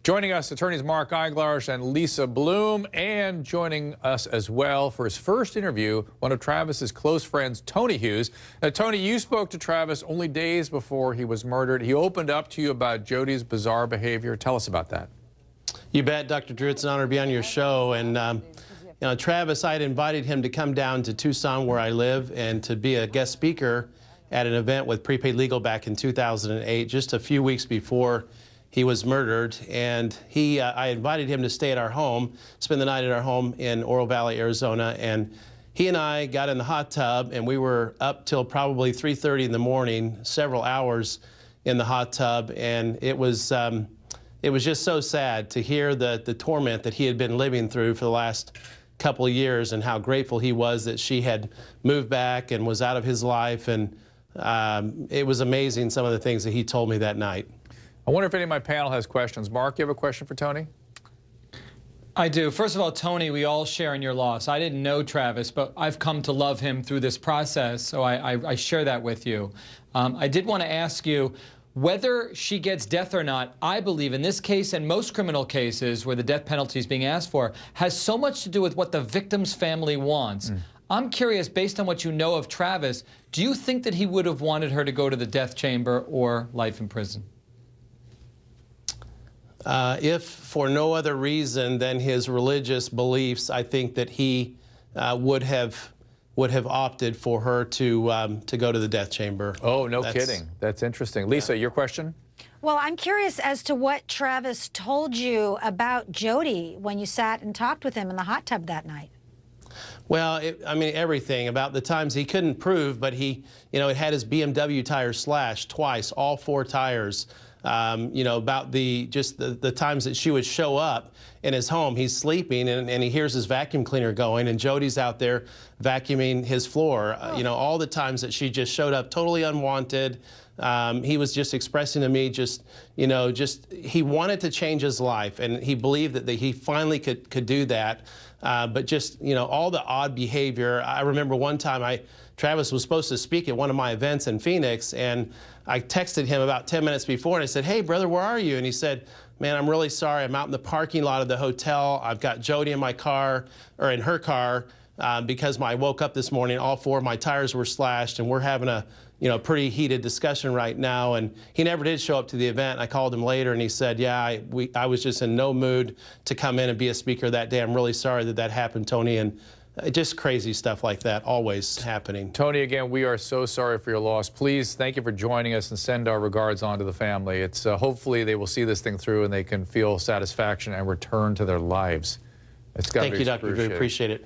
Joining us, attorneys Mark Eiglarsh and Lisa Bloom, and joining us as well for his first interview, one of Travis's close friends, Tony Hughes. Now, Tony, you spoke to Travis only days before he was murdered. He opened up to you about Jody's bizarre behavior. Tell us about that. You bet, Dr. Drew. It's an honor to be on your show. And Travis, I had invited him to come down to Tucson, where I live, and to be a guest speaker at an event with Prepaid Legal back in 2008, just a few weeks before he was murdered. And I invited him to stay at our home, spend the night at our home in Oro Valley, Arizona. And he and I got in the hot tub, and we were up till probably 3:30 in the morning, several hours in the hot tub. And it was just so sad to hear the torment that he had been living through for the last couple of years, and how grateful he was that she had moved back and was out of his life. And it was amazing, some of the things that he told me that night. I wonder if any of my panel has questions. Mark, you have a question for Tony? I do. First of all, Tony, we all share in your loss. I didn't know Travis, but I've come to love him through this process, so I share that with you. I did want to ask you, whether she gets death or not, I believe in this case and most criminal cases where the death penalty is being asked for, has so much to do with what the victim's family wants. I'm curious, based on what you know of Travis, do you think that he would have wanted her to go to the death chamber or life in prison? If for no other reason than his religious beliefs, I think that he would have opted for her to go to the death chamber. Oh, no kidding. That's interesting. Lisa, your question? Well, I'm curious as to what Travis told you about Jody when you sat and talked with him in the hot tub that night. Well, I mean, everything about the times he couldn't prove, but he, it had his BMW tires slashed twice, all 4 tires. About the times that she would show up in his home. He's sleeping, and he hears his vacuum cleaner going, and Jody's out there vacuuming his floor. All the times that she just showed up totally unwanted. He was just expressing to me he wanted to change his life, and he believed that he finally could do that. But just, all the odd behavior. I remember one time Travis was supposed to speak at one of my events in Phoenix, and I texted him about 10 minutes before, and I said, "Hey, brother, where are you?" And he said, "Man, I'm really sorry. I'm out in the parking lot of the hotel. I've got Jody in my car, or in her car, because I woke up this morning, all 4 of my tires were slashed, and we're having a pretty heated discussion right now." And he never did show up to the event. I called him later, and he said, "Yeah, I was just in no mood to come in and be a speaker that day. I'm really sorry that happened, Tony." And just crazy stuff like that always happening. Tony, again, we are so sorry for your loss. Please, thank you for joining us, and send our regards on to the family. It's hopefully they will see this thing through and they can feel satisfaction and return to their lives. It's got to be Thank you, Dr. Drew. Appreciate it.